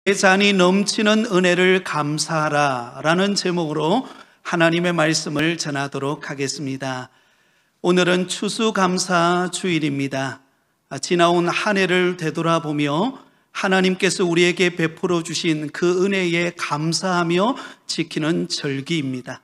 내 잔이 넘치는 은혜를 감사하라 라는 제목으로 하나님의 말씀을 전하도록 하겠습니다. 오늘은 추수감사 주일입니다. 지나온 한 해를 되돌아보며 하나님께서 우리에게 베풀어 주신 그 은혜에 감사하며 지키는 절기입니다.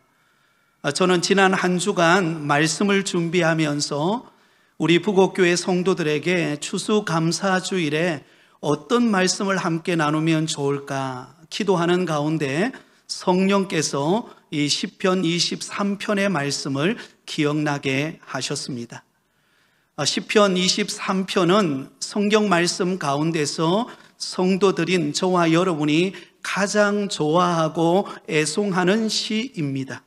저는 지난 한 주간 말씀을 준비하면서 우리 부곡교회 성도들에게 추수감사 주일에 어떤 말씀을 함께 나누면 좋을까 기도하는 가운데 성령께서 이 시편 23편의 말씀을 기억나게 하셨습니다. 시편 23편은 성경 말씀 가운데서 성도들인 저와 여러분이 가장 좋아하고 애송하는 시입니다.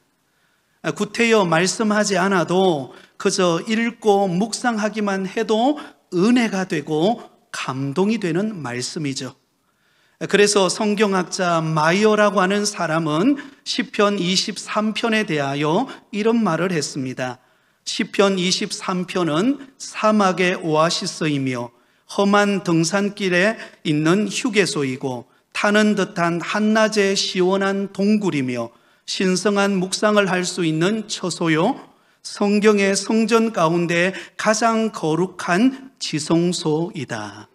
구태여 말씀하지 않아도 그저 읽고 묵상하기만 해도 은혜가 되고 감동이 되는 말씀이죠. 그래서 성경학자 마이어라고 하는 사람은 시편 23편에 대하여 이런 말을 했습니다. 시편 23편은 사막의 오아시스이며 험한 등산길에 있는 휴게소이고 타는 듯한 한낮의 시원한 동굴이며 신성한 묵상을 할 수 있는 처소요, 성경의 성전 가운데 가장 거룩한 지성소이다.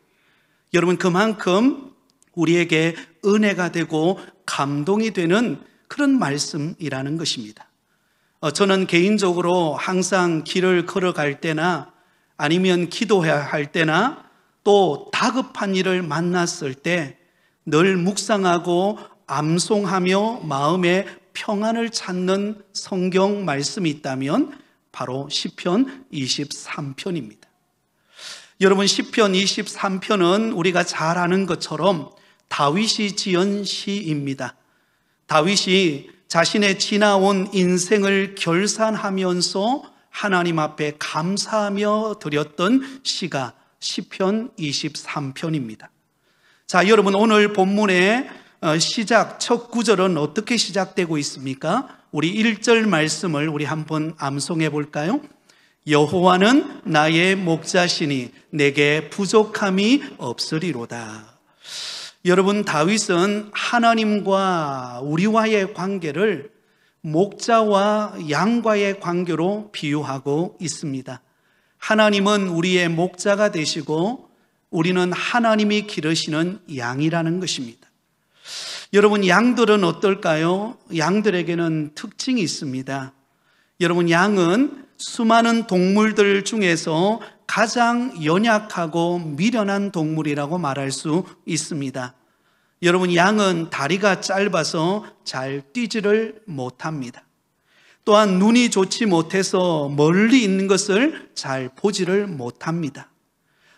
여러분, 그만큼 우리에게 은혜가 되고 감동이 되는 그런 말씀이라는 것입니다. 저는 개인적으로 항상 길을 걸어갈 때나 아니면 기도해야 할 때나 또 다급한 일을 만났을 때 늘 묵상하고 암송하며 마음의 평안을 찾는 성경 말씀이 있다면 바로 시편 23편입니다. 여러분, 시편 23편은 우리가 잘 아는 것처럼 다윗이 지은 시입니다. 다윗이 자신의 지나온 인생을 결산하면서 하나님 앞에 감사하며 드렸던 시가 시편 23편입니다. 자, 여러분, 오늘 본문의 시작 첫 구절은 어떻게 시작되고 있습니까? 우리 1절 말씀을 우리 한번 암송해 볼까요? 여호와는 나의 목자시니 내게 부족함이 없으리로다. 여러분, 다윗은 하나님과 우리와의 관계를 목자와 양과의 관계로 비유하고 있습니다. 하나님은 우리의 목자가 되시고 우리는 하나님이 기르시는 양이라는 것입니다. 여러분, 양들은 어떨까요? 양들에게는 특징이 있습니다. 여러분, 양은 수많은 동물들 중에서 가장 연약하고 미련한 동물이라고 말할 수 있습니다. 여러분, 양은 다리가 짧아서 잘 뛰지를 못합니다. 또한 눈이 좋지 못해서 멀리 있는 것을 잘 보지를 못합니다.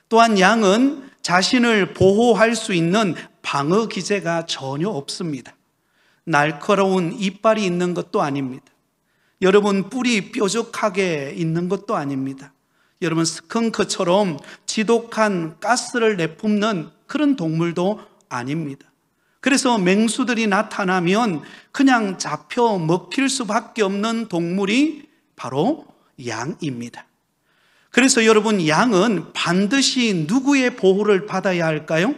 또한 양은 자신을 보호할 수 있는 방어 기제가 전혀 없습니다. 날카로운 이빨이 있는 것도 아닙니다. 여러분, 뿔이 뾰족하게 있는 것도 아닙니다. 여러분, 스컹크처럼 지독한 가스를 내뿜는 그런 동물도 아닙니다. 그래서 맹수들이 나타나면 그냥 잡혀 먹힐 수밖에 없는 동물이 바로 양입니다. 그래서 여러분, 양은 반드시 누구의 보호를 받아야 할까요?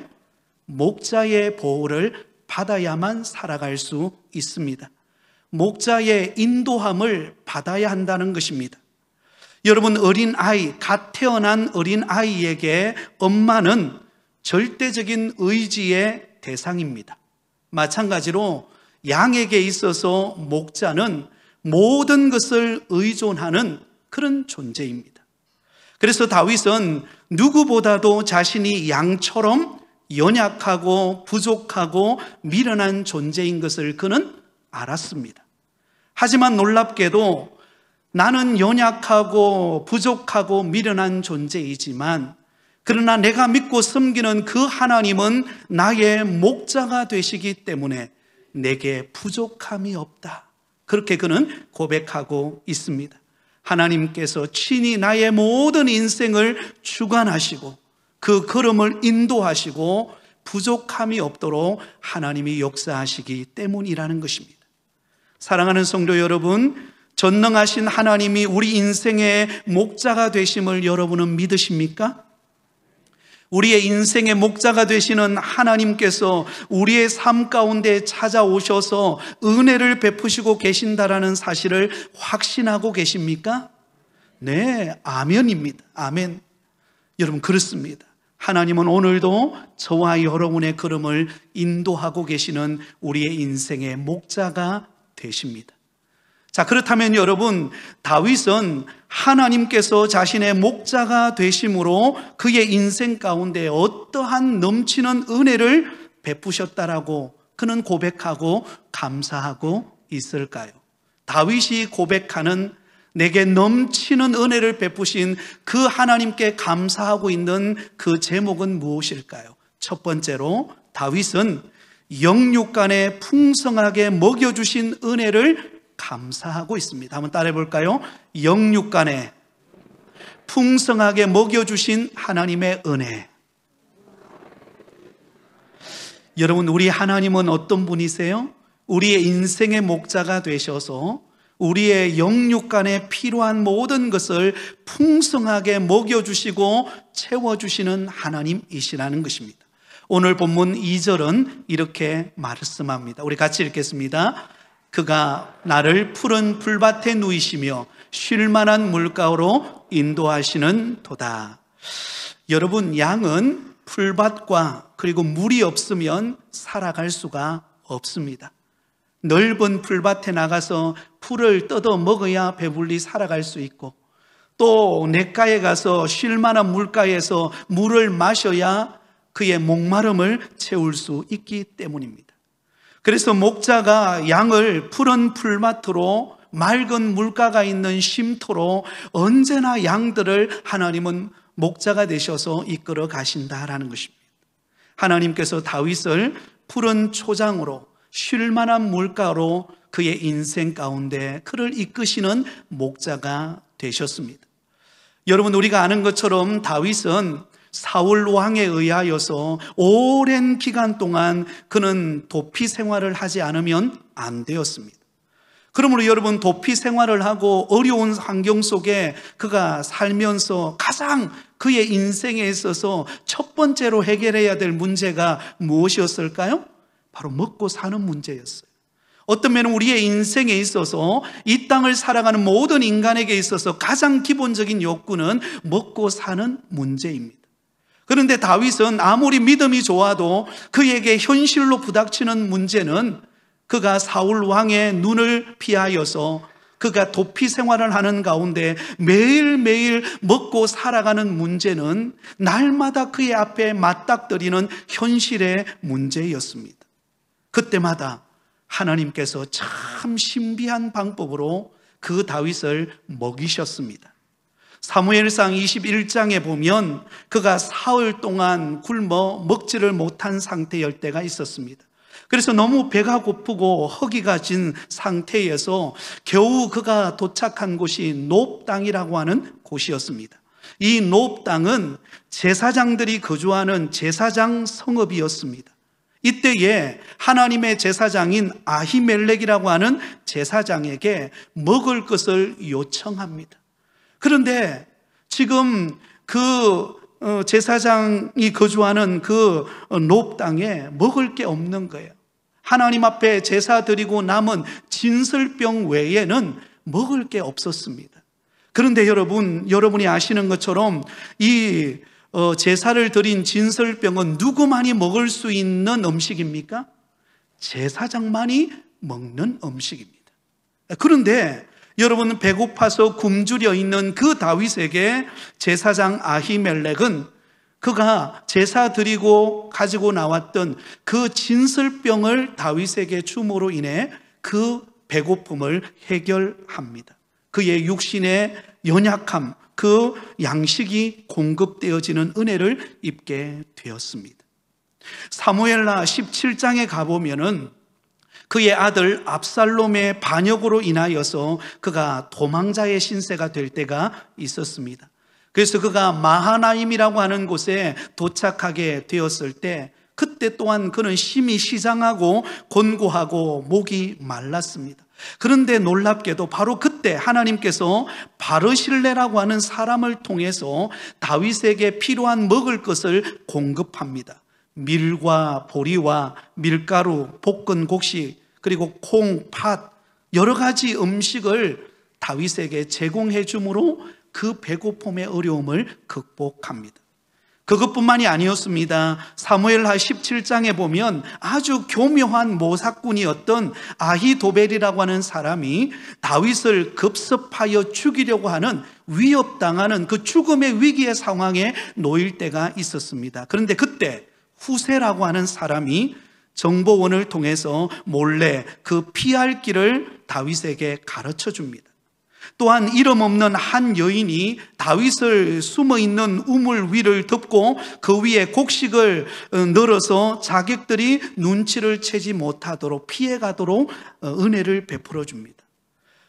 목자의 보호를 받아야만 살아갈 수 있습니다. 목자의 인도함을 받아야 한다는 것입니다. 여러분, 어린아이, 갓 태어난 어린아이에게 엄마는 절대적인 의지의 대상입니다. 마찬가지로 양에게 있어서 목자는 모든 것을 의존하는 그런 존재입니다. 그래서 다윗은 누구보다도 자신이 양처럼 연약하고 부족하고 미련한 존재인 것을 그는 알았습니다. 하지만 놀랍게도 나는 연약하고 부족하고 미련한 존재이지만 그러나 내가 믿고 섬기는 그 하나님은 나의 목자가 되시기 때문에 내게 부족함이 없다. 그렇게 그는 고백하고 있습니다. 하나님께서 친히 나의 모든 인생을 주관하시고 그 걸음을 인도하시고 부족함이 없도록 하나님이 역사하시기 때문이라는 것입니다. 사랑하는 성도 여러분, 전능하신 하나님이 우리 인생의 목자가 되심을 여러분은 믿으십니까? 우리의 인생의 목자가 되시는 하나님께서 우리의 삶 가운데 찾아오셔서 은혜를 베푸시고 계신다라는 사실을 확신하고 계십니까? 네, 아멘입니다. 아멘. 여러분, 그렇습니다. 하나님은 오늘도 저와 여러분의 걸음을 인도하고 계시는 우리의 인생의 목자가 되십니다. 자, 그렇다면 여러분, 다윗은 하나님께서 자신의 목자가 되심으로 그의 인생 가운데 어떠한 넘치는 은혜를 베푸셨다라고 그는 고백하고 감사하고 있을까요? 다윗이 고백하는 내게 넘치는 은혜를 베푸신 그 하나님께 감사하고 있는 그 제목은 무엇일까요? 첫 번째로 다윗은 영육간에 풍성하게 먹여주신 은혜를 감사하고 있습니다. 한번 따라해 볼까요? 영육간에 풍성하게 먹여주신 하나님의 은혜. 여러분, 우리 하나님은 어떤 분이세요? 우리의 인생의 목자가 되셔서 우리의 영육간에 필요한 모든 것을 풍성하게 먹여주시고 채워주시는 하나님이시라는 것입니다. 오늘 본문 2절은 이렇게 말씀합니다. 우리 같이 읽겠습니다. 그가 나를 푸른 풀밭에 누이시며 쉴 만한 물가로 인도하시는 도다. 여러분, 양은 풀밭과 그리고 물이 없으면 살아갈 수가 없습니다. 넓은 풀밭에 나가서 풀을 뜯어 먹어야 배불리 살아갈 수 있고, 또 냇가에 가서 쉴 만한 물가에서 물을 마셔야 그의 목마름을 채울 수 있기 때문입니다. 그래서 목자가 양을 푸른 풀밭으로 맑은 물가가 있는 쉼터로 언제나 양들을 하나님은 목자가 되셔서 이끌어 가신다라는 것입니다. 하나님께서 다윗을 푸른 초장으로 쉴 만한 물가로 그의 인생 가운데 그를 이끄시는 목자가 되셨습니다. 여러분, 우리가 아는 것처럼 다윗은 사울 왕에 의하여서 오랜 기간 동안 그는 도피 생활을 하지 않으면 안 되었습니다. 그러므로 여러분, 도피 생활을 하고 어려운 환경 속에 그가 살면서 가장 그의 인생에 있어서 첫 번째로 해결해야 될 문제가 무엇이었을까요? 바로 먹고 사는 문제였어요. 어떤 면은 우리의 인생에 있어서 이 땅을 살아가는 모든 인간에게 있어서 가장 기본적인 욕구는 먹고 사는 문제입니다. 그런데 다윗은 아무리 믿음이 좋아도 그에게 현실로 부닥치는 문제는 그가 사울 왕의 눈을 피하여서 그가 도피 생활을 하는 가운데 매일매일 먹고 살아가는 문제는 날마다 그의 앞에 맞닥뜨리는 현실의 문제였습니다. 그때마다 하나님께서 참 신비한 방법으로 그 다윗을 먹이셨습니다. 사무엘상 21장에 보면 그가 사흘 동안 굶어 먹지를 못한 상태일 때가 있었습니다. 그래서 너무 배가 고프고 허기가 진 상태에서 겨우 그가 도착한 곳이 놉 땅이라고 하는 곳이었습니다. 이 놉 땅은 제사장들이 거주하는 제사장 성읍이었습니다. 이때에 하나님의 제사장인 아히멜렉이라고 하는 제사장에게 먹을 것을 요청합니다. 그런데 지금 그 제사장이 거주하는 그 놉 땅에 먹을 게 없는 거예요. 하나님 앞에 제사 드리고 남은 진설병 외에는 먹을 게 없었습니다. 그런데 여러분이 아시는 것처럼 이 제사를 드린 진설병은 누구만이 먹을 수 있는 음식입니까? 제사장만이 먹는 음식입니다. 그런데 여러분, 배고파서 굶주려 있는 그 다윗에게 제사장 아히멜렉은 그가 제사 드리고 가지고 나왔던 그 진설병을 다윗에게 줌으로 인해 그 배고픔을 해결합니다. 그의 육신의 연약함, 그 양식이 공급되어지는 은혜를 입게 되었습니다. 사무엘하 17장에 가보면은 그의 아들 압살롬의 반역으로 인하여서 그가 도망자의 신세가 될 때가 있었습니다. 그래서 그가 마하나임이라고 하는 곳에 도착하게 되었을 때 그때 또한 그는 심히 시장하고 곤고하고 목이 말랐습니다. 그런데 놀랍게도 바로 그때 하나님께서 바르실레라고 하는 사람을 통해서 다윗에게 필요한 먹을 것을 공급합니다. 밀과 보리와 밀가루, 볶은 곡식, 그리고 콩, 팥, 여러 가지 음식을 다윗에게 제공해 주므로 그 배고픔의 어려움을 극복합니다. 그것뿐만이 아니었습니다. 사무엘하 17장에 보면 아주 교묘한 모사꾼이었던 아히도벨이라고 하는 사람이 다윗을 급습하여 죽이려고 하는 위협당하는 그 죽음의 위기의 상황에 놓일 때가 있었습니다. 그런데 그때 후세라고 하는 사람이 정보원을 통해서 몰래 그 피할 길을 다윗에게 가르쳐 줍니다. 또한 이름 없는 한 여인이 다윗을 숨어있는 우물 위를 덮고 그 위에 곡식을 널어서 자객들이 눈치를 채지 못하도록 피해가도록 은혜를 베풀어 줍니다.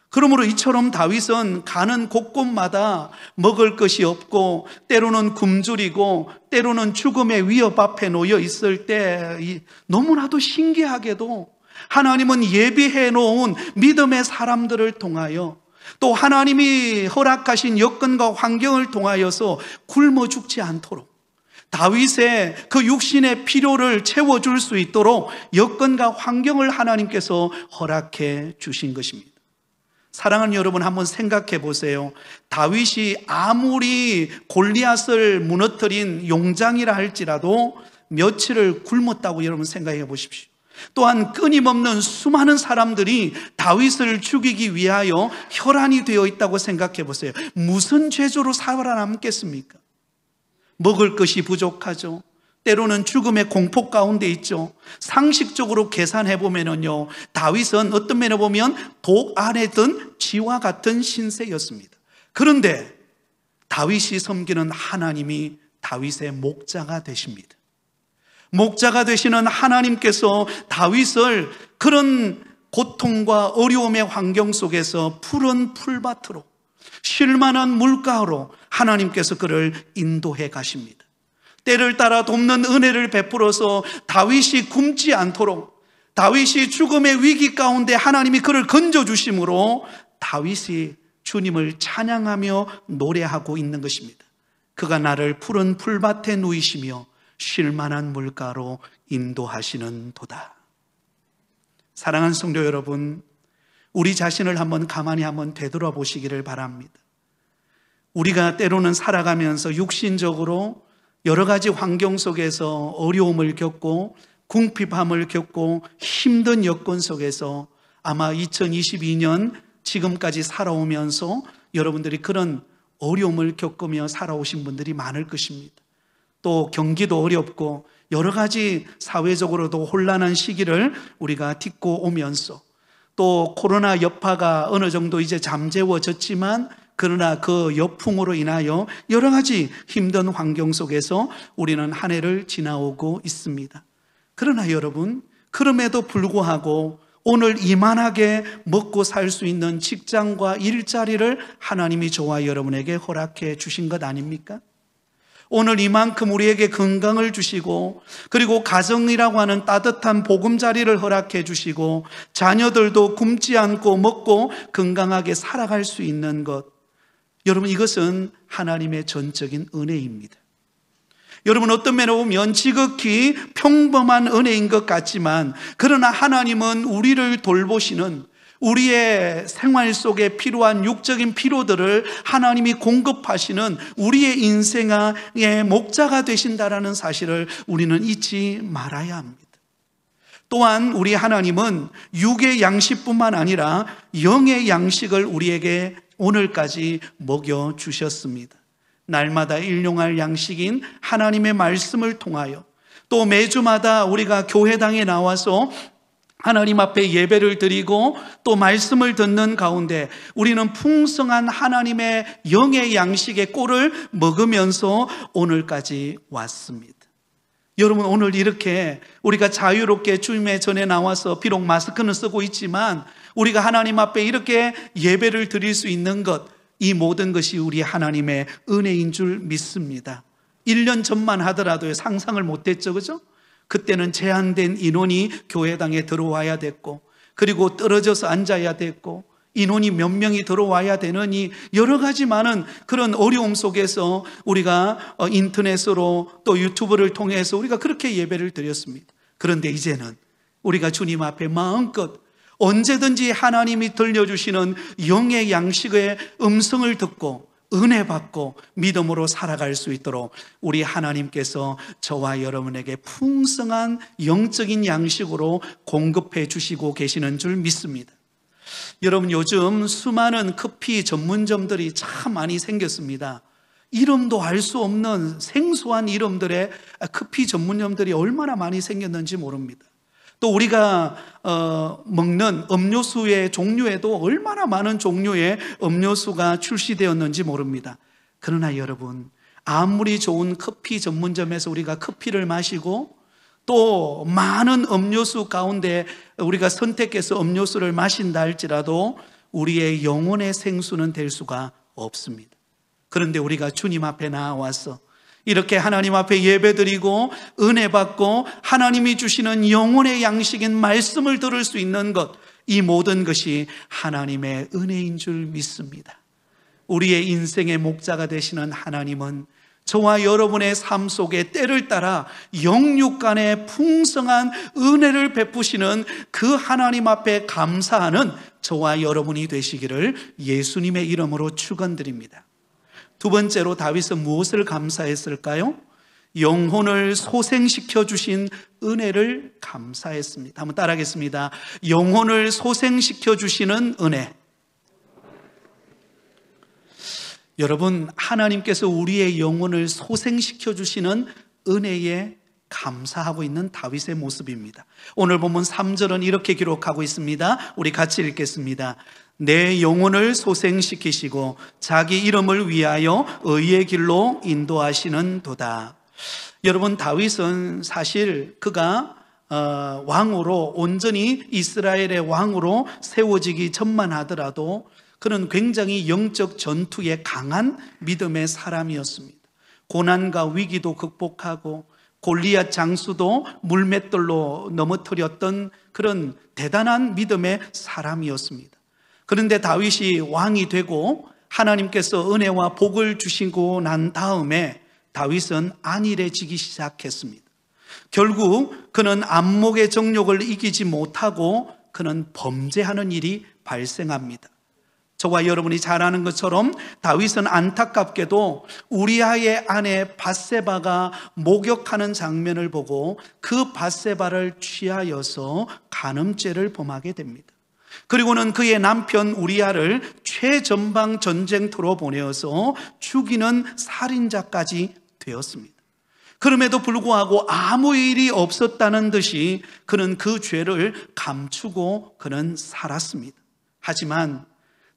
그러므로 이처럼 다윗은 가는 곳곳마다 먹을 것이 없고 때로는 굶주리고 때로는 죽음의 위협 앞에 놓여 있을 때 너무나도 신기하게도 하나님은 예비해 놓은 믿음의 사람들을 통하여 또 하나님이 허락하신 여건과 환경을 통하여서 굶어 죽지 않도록 다윗의 그 육신의 필요를 채워줄 수 있도록 여건과 환경을 하나님께서 허락해 주신 것입니다. 사랑하는 여러분, 한번 생각해 보세요. 다윗이 아무리 골리앗을 무너뜨린 용장이라 할지라도 며칠을 굶었다고 여러분 생각해 보십시오. 또한 끊임없는 수많은 사람들이 다윗을 죽이기 위하여 혈안이 되어 있다고 생각해 보세요. 무슨 죄조로 살아남겠습니까? 먹을 것이 부족하죠. 때로는 죽음의 공포 가운데 있죠. 상식적으로 계산해 보면요, 다윗은 어떤 면에 보면 독 안에 든 쥐와 같은 신세였습니다. 그런데 다윗이 섬기는 하나님이 다윗의 목자가 되십니다. 목자가 되시는 하나님께서 다윗을 그런 고통과 어려움의 환경 속에서 푸른 풀밭으로, 쉴만한 물가로 하나님께서 그를 인도해 가십니다. 때를 따라 돕는 은혜를 베풀어서 다윗이 굶지 않도록, 다윗이 죽음의 위기 가운데 하나님이 그를 건져주심으로 다윗이 주님을 찬양하며 노래하고 있는 것입니다. 그가 나를 푸른 풀밭에 누이시며 쉴만한 물가로 인도하시는 도다. 사랑하는 성도 여러분, 우리 자신을 한번 가만히 한번 되돌아보시기를 바랍니다. 우리가 때로는 살아가면서 육신적으로 여러 가지 환경 속에서 어려움을 겪고 궁핍함을 겪고 힘든 여건 속에서 아마 2022년 지금까지 살아오면서 여러분들이 그런 어려움을 겪으며 살아오신 분들이 많을 것입니다. 또 경기도 어렵고 여러 가지 사회적으로도 혼란한 시기를 우리가 딛고 오면서 또 코로나 여파가 어느 정도 이제 잠재워졌지만 그러나 그 여풍으로 인하여 여러 가지 힘든 환경 속에서 우리는 한 해를 지나오고 있습니다. 그러나 여러분, 그럼에도 불구하고 오늘 이만하게 먹고 살 수 있는 직장과 일자리를 하나님이 저와 여러분에게 허락해 주신 것 아닙니까? 오늘 이만큼 우리에게 건강을 주시고 그리고 가정이라고 하는 따뜻한 보금자리를 허락해 주시고 자녀들도 굶지 않고 먹고 건강하게 살아갈 수 있는 것, 여러분, 이것은 하나님의 전적인 은혜입니다. 여러분, 어떤 면으로 보면 지극히 평범한 은혜인 것 같지만 그러나 하나님은 우리를 돌보시는, 우리의 생활 속에 필요한 육적인 필요들을 하나님이 공급하시는 우리의 인생의 목자가 되신다라는 사실을 우리는 잊지 말아야 합니다. 또한 우리 하나님은 육의 양식뿐만 아니라 영의 양식을 우리에게 오늘까지 먹여주셨습니다. 날마다 일용할 양식인 하나님의 말씀을 통하여 또 매주마다 우리가 교회당에 나와서 하나님 앞에 예배를 드리고 또 말씀을 듣는 가운데 우리는 풍성한 하나님의 영의 양식의 꼴을 먹으면서 오늘까지 왔습니다. 여러분, 오늘 이렇게 우리가 자유롭게 주님의 전에 나와서 비록 마스크는 쓰고 있지만 우리가 하나님 앞에 이렇게 예배를 드릴 수 있는 것, 이 모든 것이 우리 하나님의 은혜인 줄 믿습니다. 1년 전만 하더라도 상상을 못했죠, 그죠? 그때는 제한된 인원이 교회당에 들어와야 됐고 그리고 떨어져서 앉아야 됐고 인원이 몇 명이 들어와야 되느니 여러 가지 많은 그런 어려움 속에서 우리가 인터넷으로 또 유튜브를 통해서 우리가 그렇게 예배를 드렸습니다. 그런데 이제는 우리가 주님 앞에 마음껏 언제든지 하나님이 들려주시는 영의 양식의 음성을 듣고 은혜 받고 믿음으로 살아갈 수 있도록 우리 하나님께서 저와 여러분에게 풍성한 영적인 양식으로 공급해 주시고 계시는 줄 믿습니다. 여러분, 요즘 수많은 커피 전문점들이 참 많이 생겼습니다. 이름도 알 수 없는 생소한 이름들의 커피 전문점들이 얼마나 많이 생겼는지 모릅니다. 또 우리가 먹는 음료수의 종류에도 얼마나 많은 종류의 음료수가 출시되었는지 모릅니다. 그러나 여러분, 아무리 좋은 커피 전문점에서 우리가 커피를 마시고 또 많은 음료수 가운데 우리가 선택해서 음료수를 마신다 할지라도 우리의 영혼의 생수는 될 수가 없습니다. 그런데 우리가 주님 앞에 나와서 이렇게 하나님 앞에 예배드리고 은혜 받고 하나님이 주시는 영혼의 양식인 말씀을 들을 수 있는 것, 이 모든 것이 하나님의 은혜인 줄 믿습니다. 우리의 인생의 목자가 되시는 하나님은 저와 여러분의 삶 속에 때를 따라 영육간의 풍성한 은혜를 베푸시는 그 하나님 앞에 감사하는 저와 여러분이 되시기를 예수님의 이름으로 축원드립니다. 두 번째로 다윗은 무엇을 감사했을까요? 영혼을 소생시켜 주신 은혜를 감사했습니다. 한번 따라하겠습니다. 영혼을 소생시켜 주시는 은혜. 여러분, 하나님께서 우리의 영혼을 소생시켜 주시는 은혜에 감사하고 있는 다윗의 모습입니다. 오늘 본문 3절은 이렇게 기록하고 있습니다. 우리 같이 읽겠습니다. 내 영혼을 소생시키시고 자기 이름을 위하여 의의 길로 인도하시는 도다. 여러분, 다윗은 사실 그가 왕으로 온전히 이스라엘의 왕으로 세워지기 전만 하더라도 그는 굉장히 영적 전투에 강한 믿음의 사람이었습니다. 고난과 위기도 극복하고 골리앗 장수도 물맷돌로 넘어뜨렸던 그런 대단한 믿음의 사람이었습니다. 그런데 다윗이 왕이 되고 하나님께서 은혜와 복을 주시고 난 다음에 다윗은 안일해지기 시작했습니다. 결국 그는 안목의 정욕을 이기지 못하고 그는 범죄하는 일이 발생합니다. 저와 여러분이 잘 아는 것처럼 다윗은 안타깝게도 우리아의 아내 밧세바가 목욕하는 장면을 보고 그 밧세바를 취하여서 간음죄를 범하게 됩니다. 그리고는 그의 남편 우리아를 최전방 전쟁터로 보내어서 죽이는 살인자까지 되었습니다. 그럼에도 불구하고 아무 일이 없었다는 듯이 그는 그 죄를 감추고 그는 살았습니다. 하지만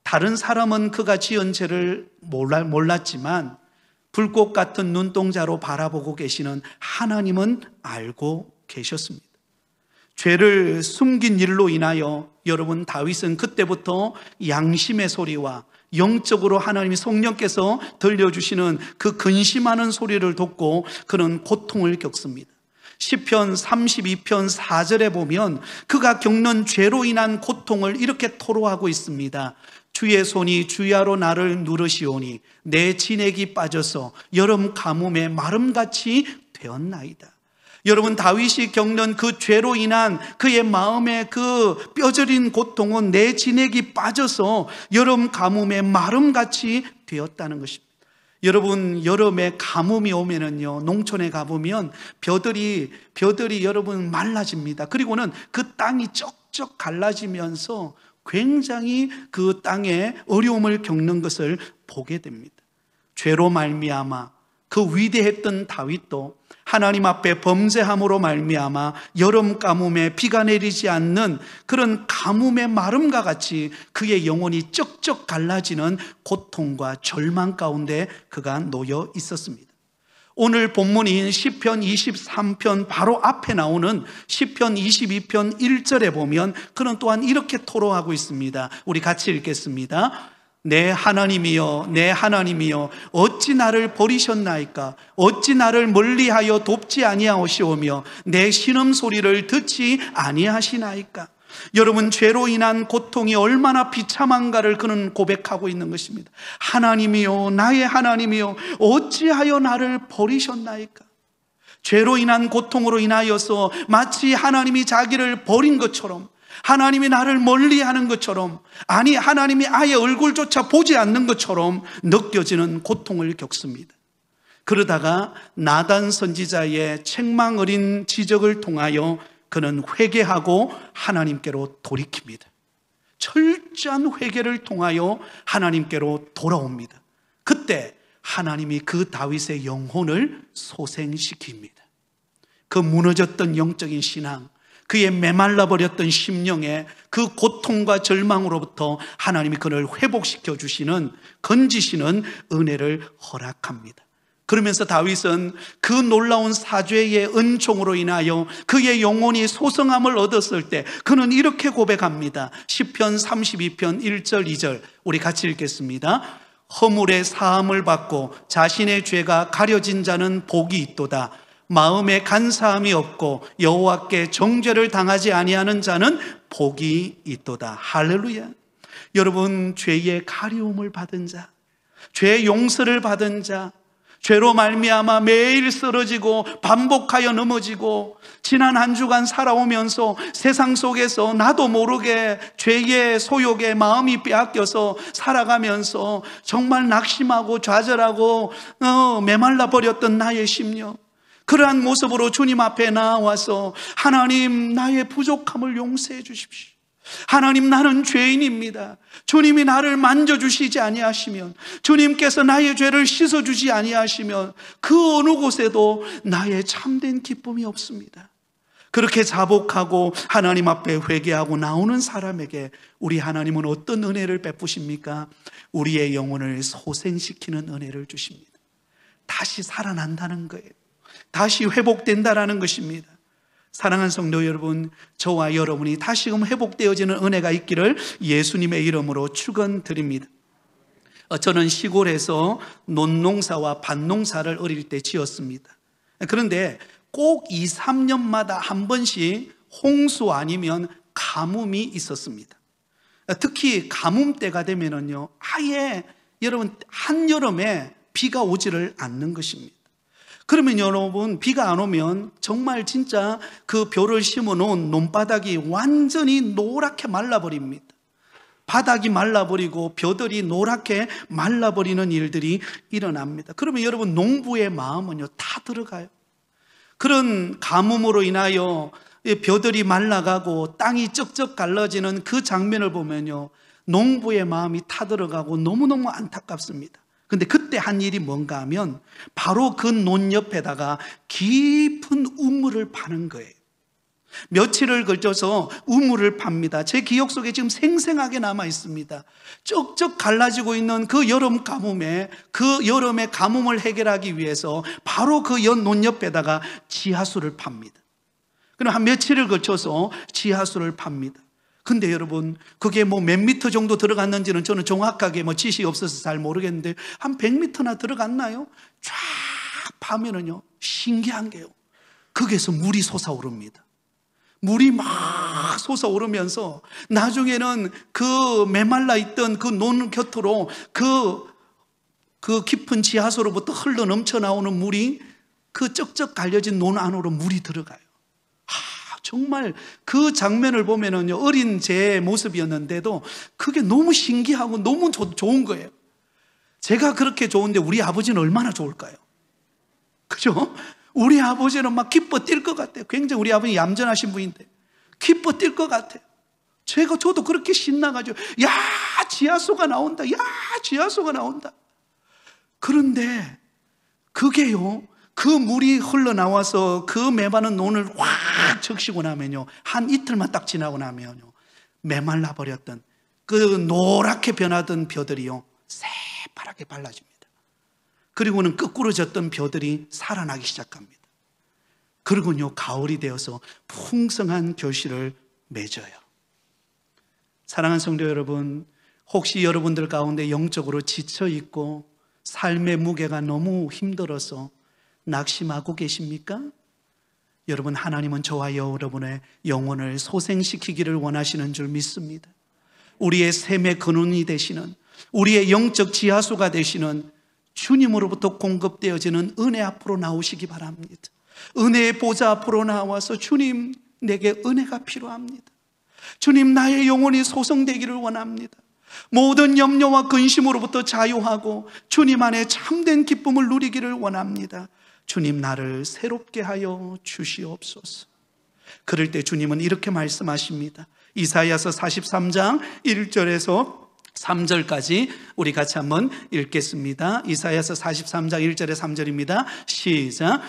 다른 사람은 그가 지은 죄를 몰랐지만 불꽃 같은 눈동자로 바라보고 계시는 하나님은 알고 계셨습니다. 죄를 숨긴 일로 인하여 여러분, 다윗은 그때부터 양심의 소리와 영적으로 하나님이 성령께서 들려주시는 그 근심하는 소리를 듣고 그는 고통을 겪습니다. 시편 32편 4절에 보면 그가 겪는 죄로 인한 고통을 이렇게 토로하고 있습니다. 주의 손이 주야로 나를 누르시오니 내 진액이 빠져서 여름 가뭄에 마름같이 되었나이다. 여러분, 다윗이 겪는 그 죄로 인한 그의 마음의 그 뼈저린 고통은 내 진액이 빠져서 여름 가뭄에 마름같이 되었다는 것입니다. 여러분, 여름에 가뭄이 오면은요, 농촌에 가보면 벼들이 여러분 말라집니다. 그리고는 그 땅이 쩍쩍 갈라지면서 굉장히 그 땅에 어려움을 겪는 것을 보게 됩니다. 죄로 말미암아 그 위대했던 다윗도 하나님 앞에 범죄함으로 말미암아 여름 가뭄에 비가 내리지 않는 그런 가뭄의 마름과 같이 그의 영혼이 쩍쩍 갈라지는 고통과 절망 가운데 그가 놓여 있었습니다. 오늘 본문인 시편 23편 바로 앞에 나오는 시편 22편 1절에 보면 그는 또한 이렇게 토로하고 있습니다. 우리 같이 읽겠습니다. 내 하나님이여, 내 하나님이여, 어찌 나를 버리셨나이까? 어찌 나를 멀리하여 돕지 아니하시오며 내 신음소리를 듣지 아니하시나이까? 여러분, 죄로 인한 고통이 얼마나 비참한가를 그는 고백하고 있는 것입니다. 하나님이요, 나의 하나님이요, 어찌하여 나를 버리셨나이까? 죄로 인한 고통으로 인하여서 마치 하나님이 자기를 버린 것처럼, 하나님이 나를 멀리하는 것처럼, 아니 하나님이 아예 얼굴조차 보지 않는 것처럼 느껴지는 고통을 겪습니다. 그러다가 나단 선지자의 책망 어린 지적을 통하여 그는 회개하고 하나님께로 돌이킵니다. 철저한 회개를 통하여 하나님께로 돌아옵니다. 그때 하나님이 그 다윗의 영혼을 소생시킵니다. 그 무너졌던 영적인 신앙, 그의 메말라버렸던 심령의 그 고통과 절망으로부터 하나님이 그를 회복시켜 주시는, 건지시는 은혜를 허락합니다. 그러면서 다윗은 그 놀라운 사죄의 은총으로 인하여 그의 영혼이 소성함을 얻었을 때 그는 이렇게 고백합니다. 시편 32편 1절 2절 우리 같이 읽겠습니다. 허물의 사함을 받고 자신의 죄가 가려진 자는 복이 있도다. 마음에 간사함이 없고 여호와께 정죄를 당하지 아니하는 자는 복이 있도다. 할렐루야. 여러분, 죄의 가리움을 받은 자, 죄의 용서를 받은 자, 죄로 말미암아 매일 쓰러지고 반복하여 넘어지고 지난 한 주간 살아오면서 세상 속에서 나도 모르게 죄의 소욕에 마음이 빼앗겨서 살아가면서 정말 낙심하고 좌절하고 메말라 버렸던 나의 심령, 그러한 모습으로 주님 앞에 나와서 하나님, 나의 부족함을 용서해 주십시오. 하나님, 나는 죄인입니다. 주님이 나를 만져주시지 아니하시면, 주님께서 나의 죄를 씻어주지 아니하시면 그 어느 곳에도 나의 참된 기쁨이 없습니다. 그렇게 자복하고 하나님 앞에 회개하고 나오는 사람에게 우리 하나님은 어떤 은혜를 베푸십니까? 우리의 영혼을 소생시키는 은혜를 주십니다. 다시 살아난다는 거예요. 다시 회복된다라는 것입니다. 사랑하는 성도 여러분, 저와 여러분이 다시금 회복되어지는 은혜가 있기를 예수님의 이름으로 축원드립니다. 저는 시골에서 논농사와 밭농사를 어릴 때 지었습니다. 그런데 꼭 2, 3년마다 한 번씩 홍수 아니면 가뭄이 있었습니다. 특히 가뭄 때가 되면은요, 아예 여러분 한여름에 비가 오지를 않는 것입니다. 그러면 여러분, 비가 안 오면 정말 진짜 그 벼를 심어 놓은 논바닥이 완전히 노랗게 말라버립니다. 바닥이 말라버리고 벼들이 노랗게 말라버리는 일들이 일어납니다. 그러면 여러분, 농부의 마음은요 다 들어가요. 그런 가뭄으로 인하여 벼들이 말라가고 땅이 쩍쩍 갈라지는 그 장면을 보면요, 농부의 마음이 타들어가고 너무너무 안타깝습니다. 근데 그때 한 일이 뭔가 하면 바로 그 논 옆에다가 깊은 우물을 파는 거예요. 며칠을 걸쳐서 우물을 팝니다. 제 기억 속에 지금 생생하게 남아 있습니다. 쩍쩍 갈라지고 있는 그 여름 가뭄에, 그 여름의 가뭄을 해결하기 위해서 바로 그 논 옆에다가 지하수를 팝니다. 그럼 한 며칠을 걸쳐서 지하수를 팝니다. 근데 여러분, 그게 뭐 몇 미터 정도 들어갔는지는 저는 정확하게 지식이 없어서 잘 모르겠는데 한 100미터나 들어갔나요? 쫙 파면은요, 신기한 게요, 거기에서 물이 솟아오릅니다. 물이 막 솟아오르면서 나중에는 그 메말라 있던 그 논 곁으로 그 깊은 지하수로부터 흘러 넘쳐 나오는 물이 그 쩍쩍 갈려진 논 안으로 물이 들어가요. 정말 그 장면을 보면은요, 어린 제 모습이었는데도 그게 너무 신기하고 너무 좋은 거예요. 제가 그렇게 좋은데 우리 아버지는 얼마나 좋을까요? 그죠? 우리 아버지는 막 기뻐 뛸 것 같아요. 굉장히 우리 아버지 얌전하신 분인데 기뻐 뛸 것 같아요. 저도 그렇게 신나가지고, 야, 지하수가 나온다, 야, 지하수가 나온다. 그런데 그게요, 그 물이 흘러나와서 그 메마른 논을 확 적시고 나면요, 한 이틀만 딱 지나고 나면요, 메말라 버렸던 그 노랗게 변하던 벼들이요, 새파랗게 발라집니다. 그리고는 거꾸로 졌던 벼들이 살아나기 시작합니다. 그리고는요, 가을이 되어서 풍성한 결실을 맺어요. 사랑하는 성도 여러분, 혹시 여러분들 가운데 영적으로 지쳐있고 삶의 무게가 너무 힘들어서 낙심하고 계십니까? 여러분, 하나님은 저와 여러분의 영혼을 소생시키기를 원하시는 줄 믿습니다. 우리의 샘의 근원이 되시는, 우리의 영적 지하수가 되시는 주님으로부터 공급되어지는 은혜 앞으로 나오시기 바랍니다. 은혜의 보좌 앞으로 나와서 주님, 내게 은혜가 필요합니다. 주님, 나의 영혼이 소성되기를 원합니다. 모든 염려와 근심으로부터 자유하고 주님 안에 참된 기쁨을 누리기를 원합니다. 주님, 나를 새롭게 하여 주시옵소서. 그럴 때 주님은 이렇게 말씀하십니다. 이사야서 43장 1절에서 3절까지 우리 같이 한번 읽겠습니다. 이사야서 43장 1절에 3절입니다. 시작.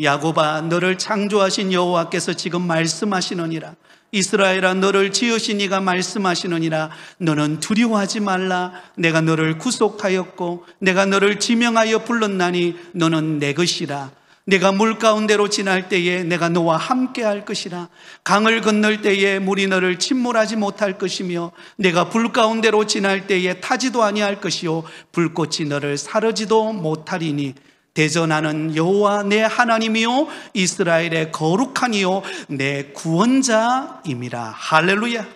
야곱아, 너를 창조하신 여호와께서 지금 말씀하시느니라. 이스라엘아, 너를 지으신 이가 말씀하시느니라. 너는 두려워하지 말라. 내가 너를 구속하였고 내가 너를 지명하여 불렀나니 너는 내 것이라. 내가 물 가운데로 지날 때에 내가 너와 함께 할 것이라. 강을 건널 때에 물이 너를 침몰하지 못할 것이며 내가 불 가운데로 지날 때에 타지도 아니할 것이요 불꽃이 너를 사르지도 못하리니 대전하는 여호와 내 하나님이요 이스라엘의 거룩한 이요 내 구원자임이라. 할렐루야.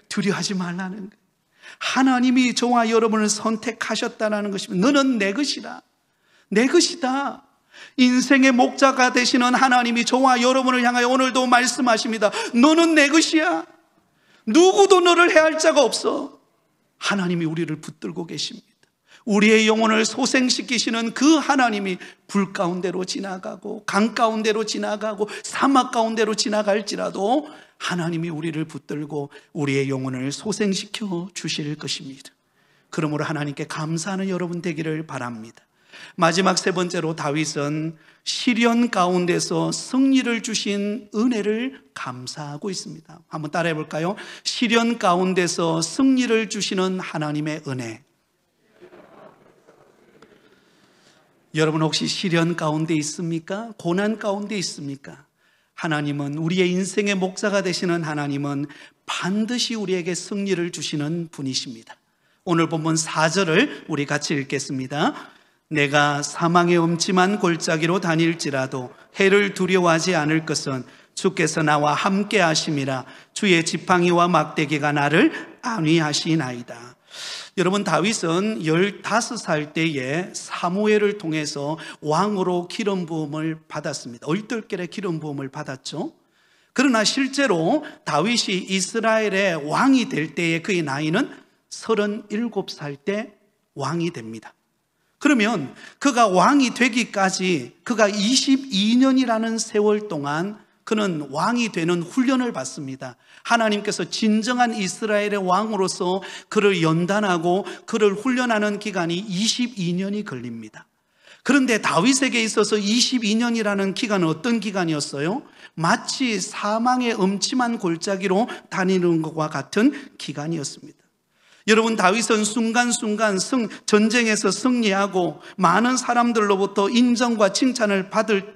두려워하지 말라는 거예요. 하나님이 저와 여러분을 선택하셨다는 것입니다. 너는 내 것이라. 내 것이다. 인생의 목자가 되시는 하나님이 저와 여러분을 향하여 오늘도 말씀하십니다. 너는 내 것이야. 누구도 너를 해할 자가 없어. 하나님이 우리를 붙들고 계십니다. 우리의 영혼을 소생시키시는 그 하나님이 불 가운데로 지나가고 강 가운데로 지나가고 사막 가운데로 지나갈지라도 하나님이 우리를 붙들고 우리의 영혼을 소생시켜 주실 것입니다. 그러므로 하나님께 감사하는 여러분 되기를 바랍니다. 마지막 세 번째로 다윗은 시련 가운데서 승리를 주신 은혜를 감사하고 있습니다. 한번 따라해 볼까요? 시련 가운데서 승리를 주시는 하나님의 은혜. 여러분, 혹시 시련 가운데 있습니까? 고난 가운데 있습니까? 하나님은, 우리의 인생의 목자가 되시는 하나님은 반드시 우리에게 승리를 주시는 분이십니다. 오늘 본문 4절을 우리 같이 읽겠습니다. 내가 사망의 음침한 골짜기로 다닐지라도 해를 두려워하지 않을 것은 주께서 나와 함께 하심이라. 주의 지팡이와 막대기가 나를 안위하시나이다. 여러분, 다윗은 15살 때에 사무엘을 통해서 왕으로 기름 부음을 받았습니다. 얼떨결에 기름 부음을 받았죠. 그러나 실제로 다윗이 이스라엘의 왕이 될 때에 그의 나이는 37살 때 왕이 됩니다. 그러면 그가 왕이 되기까지 그가 22년이라는 세월 동안 그는 왕이 되는 훈련을 받습니다. 하나님께서 진정한 이스라엘의 왕으로서 그를 연단하고 그를 훈련하는 기간이 22년이 걸립니다. 그런데 다윗에게 있어서 22년이라는 기간은 어떤 기간이었어요? 마치 사망의 음침한 골짜기로 다니는 것과 같은 기간이었습니다. 여러분, 다윗은 순간순간 전쟁에서 승리하고 많은 사람들로부터 인정과 칭찬을 받을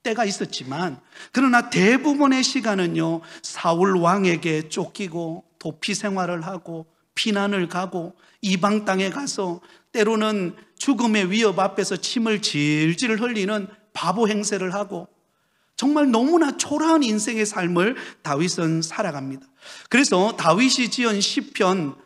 때가 있었지만, 그러나 대부분의 시간은요, 사울 왕에게 쫓기고 도피 생활을 하고 피난을 가고 이방 땅에 가서 때로는 죽음의 위협 앞에서 침을 질질 흘리는 바보 행세를 하고 정말 너무나 초라한 인생의 삶을 다윗은 살아갑니다. 그래서 다윗이 지은 시편,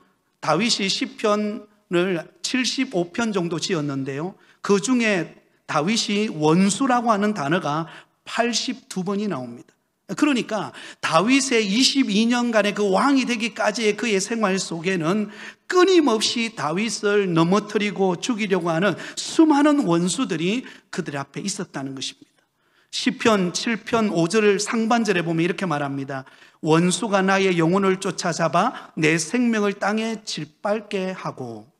다윗이 시편을 75편 정도 지었는데요, 그 중에 다윗이 원수라고 하는 단어가 82번이 나옵니다. 그러니까 다윗의 22년간의 그 왕이 되기까지의 그의 생활 속에는 끊임없이 다윗을 넘어뜨리고 죽이려고 하는 수많은 원수들이 그들 앞에 있었다는 것입니다. 시편 7편 5절 상반절에 보면 이렇게 말합니다. 원수가 나의 영혼을 쫓아잡아 내 생명을 땅에 짓밟게 하고,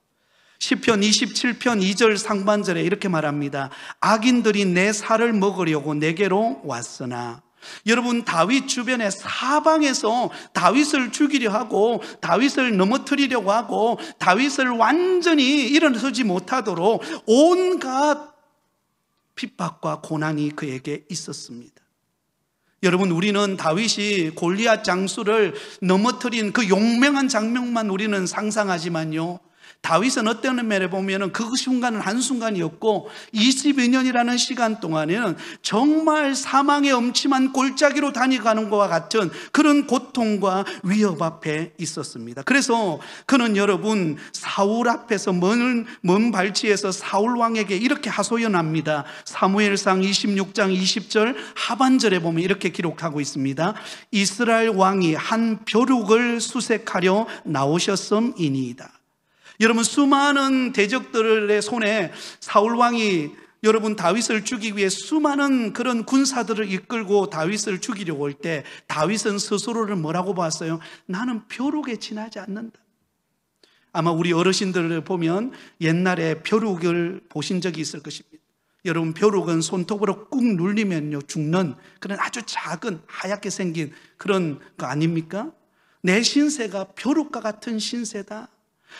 시편 27편 2절 상반절에 이렇게 말합니다. 악인들이 내 살을 먹으려고 내게로 왔으나. 여러분, 다윗 주변의 사방에서 다윗을 죽이려 하고 다윗을 넘어뜨리려고 하고 다윗을 완전히 일어서지 못하도록 온갖 핍박과 고난이 그에게 있었습니다. 여러분, 우리는 다윗이 골리앗 장수를 넘어뜨린 그 용맹한 장면만 우리는 상상하지만요, 다윗은 어떤 면에 보면은 그 순간은 한순간이었고 22년이라는 시간 동안에는 정말 사망의 엄침한 골짜기로 다니가는 것과 같은 그런 고통과 위협 앞에 있었습니다. 그래서 그는 여러분 사울 앞에서 먼 발치에서 사울 왕에게 이렇게 하소연합니다. 사무엘상 26장 20절 하반절에 보면 이렇게 기록하고 있습니다. 이스라엘 왕이 한 벼룩을 수색하려 나오셨음이니이다. 여러분 수많은 대적들의 손에 사울 왕이 여러분 다윗을 죽이기 위해 수많은 그런 군사들을 이끌고 다윗을 죽이려고 할 때 다윗은 스스로를 뭐라고 봤어요? 나는 벼룩에 지나지 않는다. 아마 우리 어르신들을 보면 옛날에 벼룩을 보신 적이 있을 것입니다. 여러분 벼룩은 손톱으로 꾹 눌리면요 죽는 그런 아주 작은 하얗게 생긴 그런 거 아닙니까? 내 신세가 벼룩과 같은 신세다.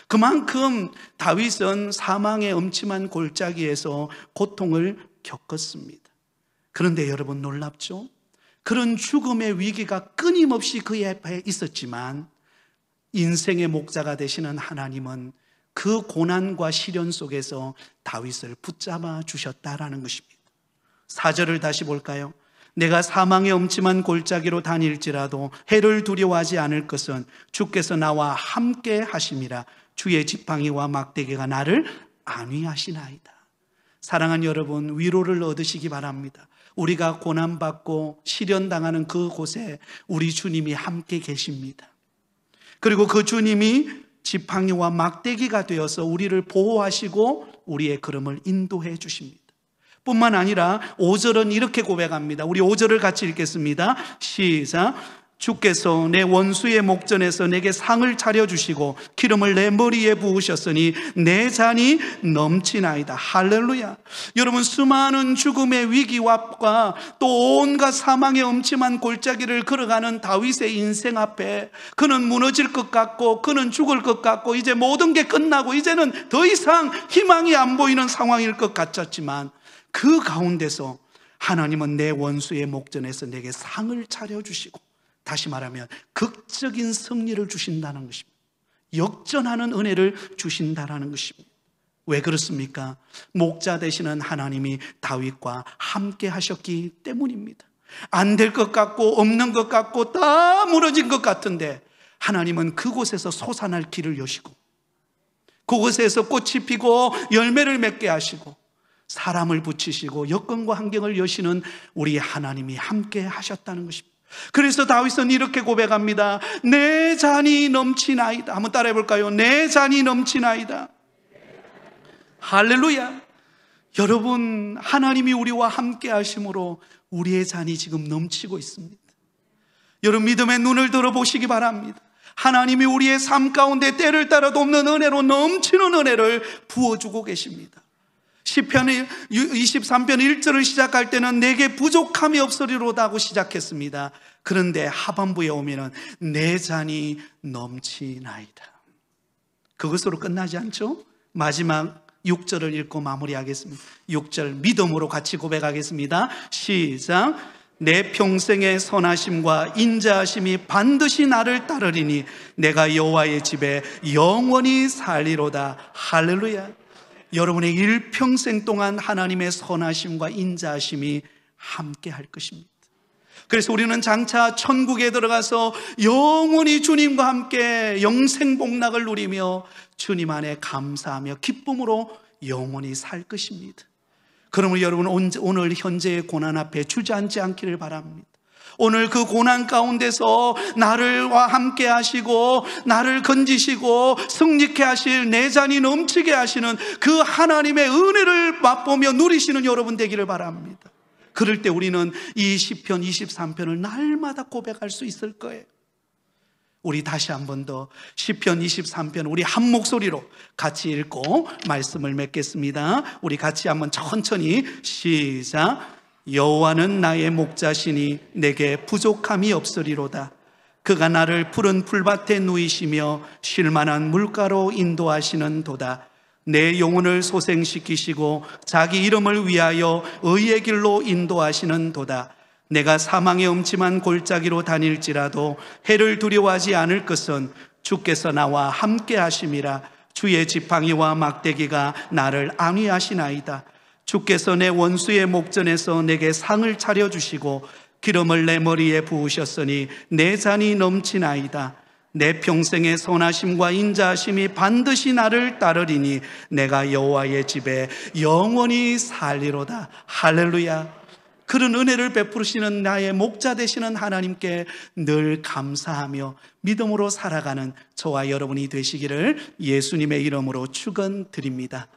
그만큼 다윗은 사망의 엄침한 골짜기에서 고통을 겪었습니다. 그런데 여러분 놀랍죠? 그런 죽음의 위기가 끊임없이 그의 앞에 있었지만 인생의 목자가 되시는 하나님은 그 고난과 시련 속에서 다윗을 붙잡아 주셨다라는 것입니다. 4절을 다시 볼까요? 내가 사망의 엄침한 골짜기로 다닐지라도 해를 두려워하지 않을 것은 주께서 나와 함께 하심이라. 주의 지팡이와 막대기가 나를 안위하시나이다. 사랑하는 여러분, 위로를 얻으시기 바랍니다. 우리가 고난받고 시련당하는 그곳에 우리 주님이 함께 계십니다. 그리고 그 주님이 지팡이와 막대기가 되어서 우리를 보호하시고 우리의 걸음을 인도해 주십니다. 뿐만 아니라 5절은 이렇게 고백합니다. 우리 5절을 같이 읽겠습니다. 시작. 주께서 내 원수의 목전에서 내게 상을 차려주시고 기름을 내 머리에 부으셨으니 내 잔이 넘치나이다. 할렐루야. 여러분 수많은 죽음의 위기와 또 온갖 사망의 엄침한 골짜기를 걸어가는 다윗의 인생 앞에 그는 무너질 것 같고 그는 죽을 것 같고 이제 모든 게 끝나고 이제는 더 이상 희망이 안 보이는 상황일 것 같았지만 그 가운데서 하나님은 내 원수의 목전에서 내게 상을 차려주시고 다시 말하면 극적인 승리를 주신다는 것입니다. 역전하는 은혜를 주신다는 것입니다. 왜 그렇습니까? 목자 되시는 하나님이 다윗과 함께 하셨기 때문입니다. 안 될 것 같고 없는 것 같고 다 무너진 것 같은데 하나님은 그곳에서 솟아날 길을 여시고 그곳에서 꽃이 피고 열매를 맺게 하시고 사람을 붙이시고 여건과 환경을 여시는 우리 하나님이 함께 하셨다는 것입니다. 그래서 다윗은 이렇게 고백합니다. 내 잔이 넘치나이다. 한번 따라해 볼까요? 내 잔이 넘치나이다. 할렐루야. 여러분 하나님이 우리와 함께 하심으로 우리의 잔이 지금 넘치고 있습니다. 여러분 믿음의 눈을 들어보시기 바랍니다. 하나님이 우리의 삶 가운데 때를 따라 돕는 은혜로 넘치는 은혜를 부어주고 계십니다. 시편 23편 1절을 시작할 때는 내게 부족함이 없으리로다 하고 시작했습니다. 그런데 하반부에 오면은 내 잔이 넘치나이다. 그것으로 끝나지 않죠? 마지막 6절을 읽고 마무리하겠습니다. 6절 믿음으로 같이 고백하겠습니다. 시작. 내 평생의 선하심과 인자하심이 반드시 나를 따르리니 내가 여호와의 집에 영원히 살리로다. 할렐루야. 여러분의 일평생 동안 하나님의 선하심과 인자하심이 함께 할 것입니다. 그래서 우리는 장차 천국에 들어가서 영원히 주님과 함께 영생복락을 누리며 주님 안에 감사하며 기쁨으로 영원히 살 것입니다. 그러므로 여러분 오늘 현재의 고난 앞에 주저앉지 않기를 바랍니다. 오늘 그 고난 가운데서 나를와 함께 하시고 나를 건지시고 승리케 하실 내 잔이 넘치게 하시는 그 하나님의 은혜를 맛보며 누리시는 여러분 되기를 바랍니다. 그럴 때 우리는 이 시편 23편을 날마다 고백할 수 있을 거예요. 우리 다시 한 번 더 시편 23편 우리 한 목소리로 같이 읽고 말씀을 맺겠습니다. 우리 같이 한번 천천히 시작. 여호와는 나의 목자시니 내게 부족함이 없으리로다. 그가 나를 푸른 풀밭에 누이시며 쉴만한 물가로 인도하시는 도다. 내 영혼을 소생시키시고 자기 이름을 위하여 의의 길로 인도하시는 도다. 내가 사망의 음침한 골짜기로 다닐지라도 해를 두려워하지 않을 것은 주께서 나와 함께 하심이라. 주의 지팡이와 막대기가 나를 안위하시나이다. 주께서 내 원수의 목전에서 내게 상을 차려주시고 기름을 내 머리에 부으셨으니 내 잔이 넘치나이다. 내 평생의 선하심과 인자하심이 반드시 나를 따르리니 내가 여호와의 집에 영원히 살리로다. 할렐루야. 그런 은혜를 베푸시는 나의 목자 되시는 하나님께 늘 감사하며 믿음으로 살아가는 저와 여러분이 되시기를 예수님의 이름으로 축원드립니다.